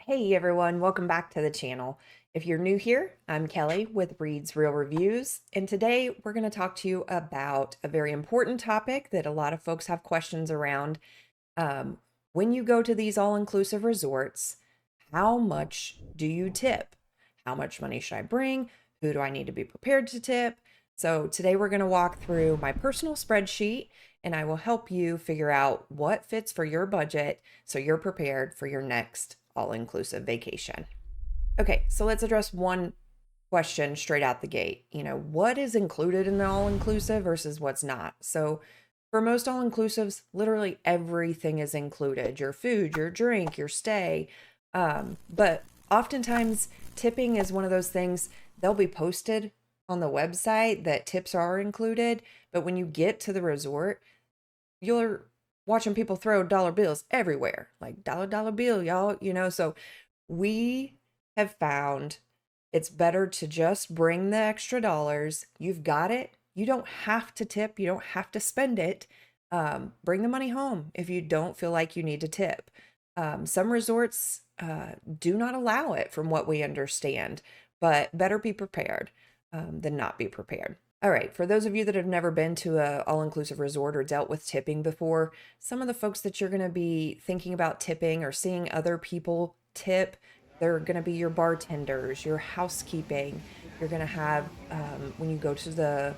Hey everyone, welcome back to the channel. If you're new here, I'm Kelly with Reed's Real Reviews, and today we're going to talk to you about a very important topic that a lot of folks have questions around. Um, when you go to these all-inclusive resorts, how much do you tip? How much money should I bring? Who do I need to be prepared to tip? So today we're going to walk through my personal spreadsheet and I will help you figure out what fits for your budget so you're prepared for your next all-inclusive vacation. Okay, so let's address one question straight out the gate. What is included in the all-inclusive versus what's not? So for most all-inclusives, literally everything is included. Your food, your drink, your stay. But oftentimes tipping is one of those things, they'll be posted on the website that tips are included, but when you get to the resort, you're watching people throw dollar bills everywhere, like dollar bill, y'all, so we have found it's better to just bring the extra dollars. You've got it. You don't have to tip. You don't have to spend it. Bring the money home if you don't feel like you need to tip. Some resorts do not allow it from what we understand, but better be prepared than not be prepared. All right, for those of you that have never been to a all-inclusive resort or dealt with tipping before, some of the folks that you're going to be thinking about tipping or seeing other people tip, they're going to be your bartenders, your housekeeping. You're going to have, when you go to the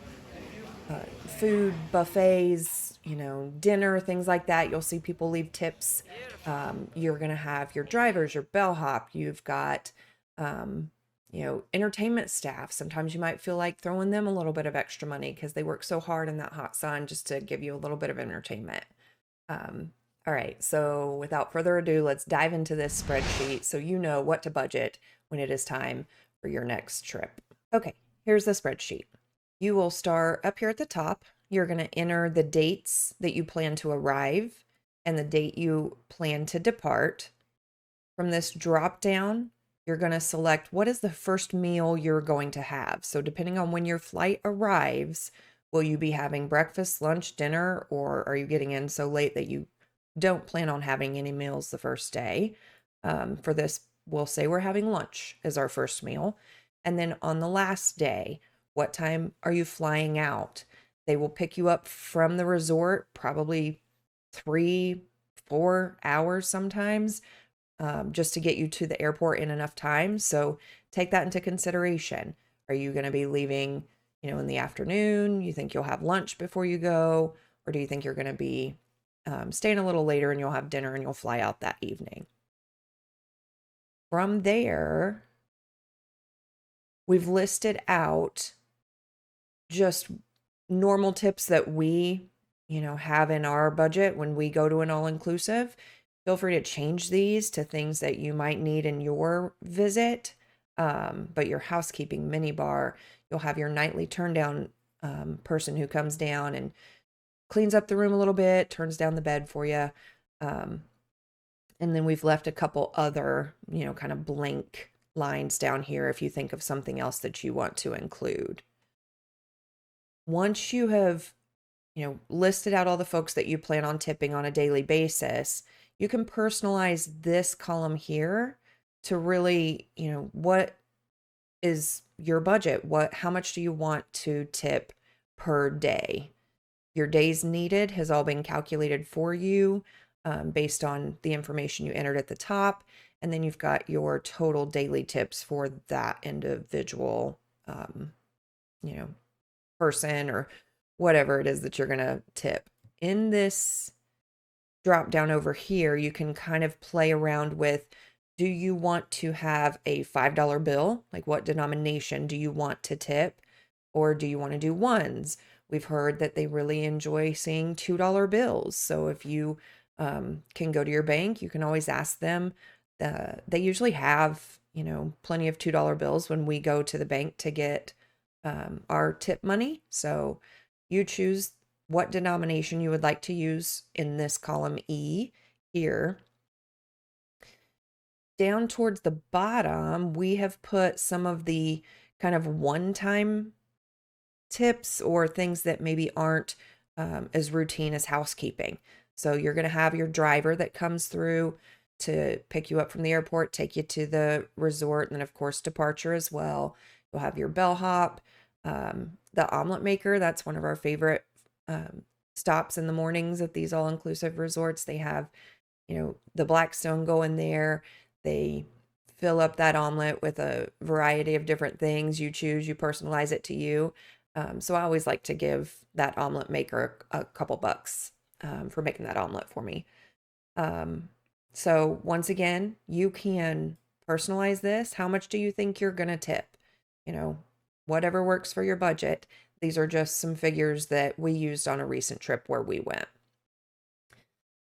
food buffets, dinner, things like that, you'll see people leave tips. You're going to have your drivers, your bellhop. You've got, entertainment staff. Sometimes you might feel like throwing them a little bit of extra money because they work so hard in that hot sun just to give you a little bit of entertainment. All right, so without further ado, let's dive into this spreadsheet so you know what to budget when it is time for your next trip. Okay, here's the spreadsheet. You will start up here at the top. You're going to enter the dates that you plan to arrive and the date you plan to depart. From this drop down, you're going to select what is the first meal you're going to have. So depending on when your flight arrives, will you be having breakfast, lunch, dinner, or are you getting in so late that you don't plan on having any meals the first day? For this, we'll say we're having lunch as our first meal. And then on the last day, what time are you flying out? They will pick you up from the resort, probably 3-4 hours sometimes, just to get you to the airport in enough time. So take that into consideration. Are you going to be leaving, in the afternoon? You think you'll have lunch before you go? Or do you think you're going to be staying a little later and you'll have dinner and you'll fly out that evening? From there, we've listed out just normal tips that we, have in our budget when we go to an all-inclusive. Feel free to change these to things that you might need in your visit. But your housekeeping mini bar, you'll have your nightly turn down person who comes down and cleans up the room a little bit, turns down the bed for you. And then we've left a couple other, kind of blank lines down here if you think of something else that you want to include. Once you have, listed out all the folks that you plan on tipping on a daily basis, you can personalize this column here to really, what is your budget? How much do you want to tip per day? Your days needed has all been calculated for you based on the information you entered at the top. And then you've got your total daily tips for that individual, person or whatever it is that you're going to tip. In this drop down over here, you can kind of play around with, do you want to have a $5 bill? Like what denomination do you want to tip? Or do you want to do ones? We've heard that they really enjoy seeing $2 bills. So if you can go to your bank, you can always ask them. They usually have, plenty of $2 bills when we go to the bank to get our tip money. So you choose what denomination you would like to use in this column E here. Down towards the bottom, we have put some of the kind of one-time tips or things that maybe aren't as routine as housekeeping. So you're going to have your driver that comes through. to pick you up from the airport, take you to the resort, and then of course departure as well. You'll have your bellhop, the omelet maker. That's one of our favorite stops in the mornings at these all-inclusive resorts. They have, the Blackstone go in there. They fill up that omelet with a variety of different things. You choose, you personalize it to you. So I always like to give that omelet maker a couple bucks for making that omelet for me. So once again, you can personalize this. How much do you think you're going to tip? Whatever works for your budget. These are just some figures that we used on a recent trip where we went.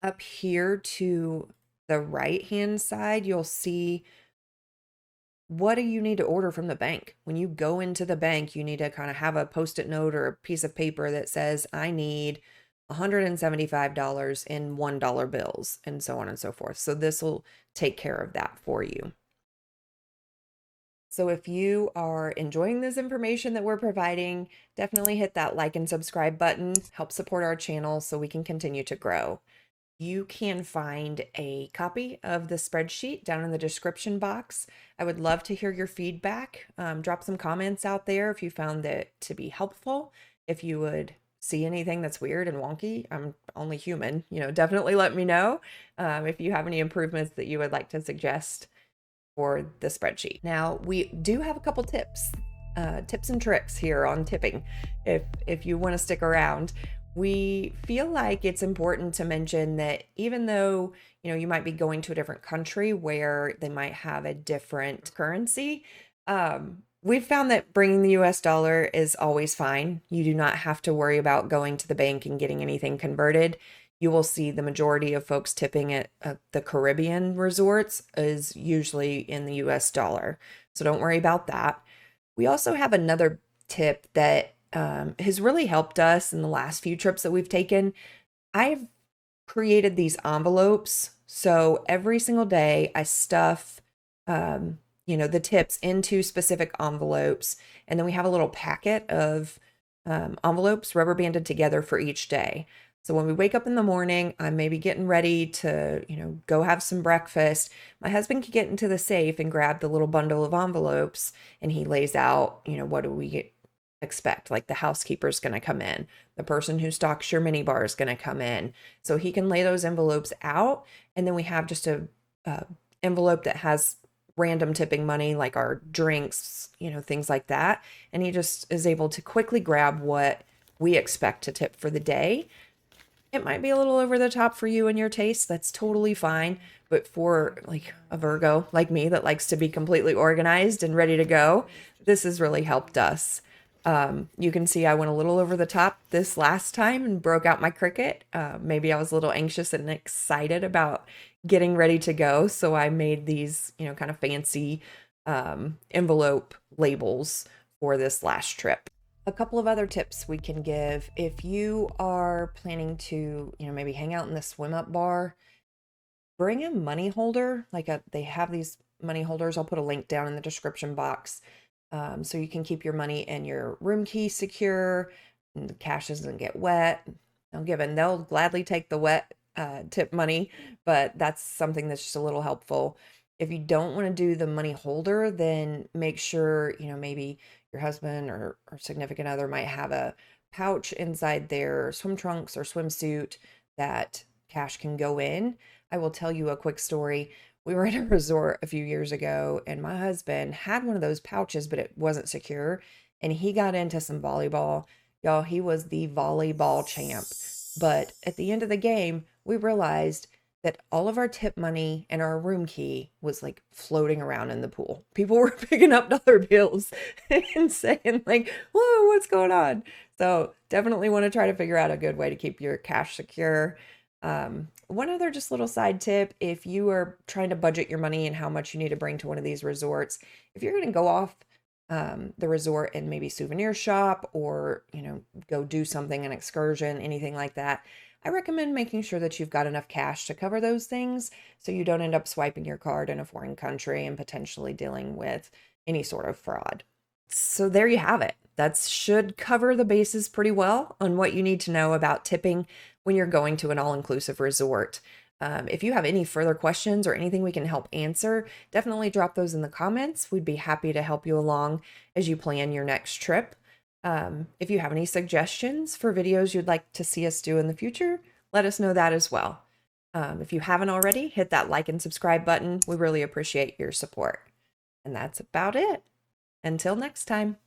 Up here to the right-hand side, you'll see what do you need to order from the bank. When you go into the bank, you need to kind of have a Post-it note or a piece of paper that says, I need $175 in $1 bills, and so on and so forth. So this will take care of that for you. So if you are enjoying this information that we're providing, definitely hit that like and subscribe button. Help support our channel so we can continue to grow. You can find a copy of the spreadsheet down in the description box. I would love to hear your feedback. Drop some comments out there if you found that to be helpful. If you would see anything that's weird and wonky, I'm only human, definitely let me know. If you have any improvements that you would like to suggest for the spreadsheet. Now, we do have a couple tips and tricks here on tipping. If you want to stick around, we feel like it's important to mention that even though, you might be going to a different country where they might have a different currency, we've found that bringing the US dollar is always fine. You do not have to worry about going to the bank and getting anything converted. You will see the majority of folks tipping at the Caribbean resorts is usually in the US dollar. So don't worry about that. We also have another tip that has really helped us in the last few trips that we've taken. I've created these envelopes. So every single day I stuff, the tips into specific envelopes. And then we have a little packet of envelopes rubber banded together for each day. So when we wake up in the morning, I'm maybe getting ready to, go have some breakfast. My husband can get into the safe and grab the little bundle of envelopes, and he lays out, what do we expect? Like the housekeeper's going to come in. The person who stocks your mini bar is going to come in. So he can lay those envelopes out. And then we have just a envelope that has random tipping money, like our drinks, things like that. And he just is able to quickly grab what we expect to tip for the day. It might be a little over the top for you and your taste. That's totally fine. But for like a Virgo like me that likes to be completely organized and ready to go, this has really helped us. You can see I went a little over the top this last time and broke out my Cricut. Maybe I was a little anxious and excited about getting ready to go. So I made these, kind of fancy envelope labels for this last trip. A couple of other tips we can give if you are planning to, maybe hang out in the swim up bar, bring a money holder. They have these money holders. I'll put a link down in the description box. So you can keep your money and your room key secure, and the cash doesn't get wet. Now, given they'll gladly take the wet tip money, but that's something that's just a little helpful. If you don't want to do the money holder, then make sure, maybe your husband or significant other might have a pouch inside their swim trunks or swimsuit that cash can go in. I will tell you a quick story. We were at a resort a few years ago, and my husband had one of those pouches, but it wasn't secure. And he got into some volleyball. Y'all, he was the volleyball champ. But at the end of the game, we realized that all of our tip money and our room key was like floating around in the pool. People were picking up dollar bills and saying like, whoa, what's going on? So definitely want to try to figure out a good way to keep your cash secure. One other just little side tip, if you are trying to budget your money and how much you need to bring to one of these resorts, if you're going to go off the resort and maybe souvenir shop or, go do something, an excursion, anything like that, I recommend making sure that you've got enough cash to cover those things so you don't end up swiping your card in a foreign country and potentially dealing with any sort of fraud. So there you have it. That should cover the bases pretty well on what you need to know about tipping when you're going to an all-inclusive resort. If you have any further questions or anything we can help answer, definitely drop those in the comments. We'd be happy to help you along as you plan your next trip. If you have any suggestions for videos you'd like to see us do in the future, let us know that as well. If you haven't already, hit that like and subscribe button. We really appreciate your support. And that's about it. Until next time.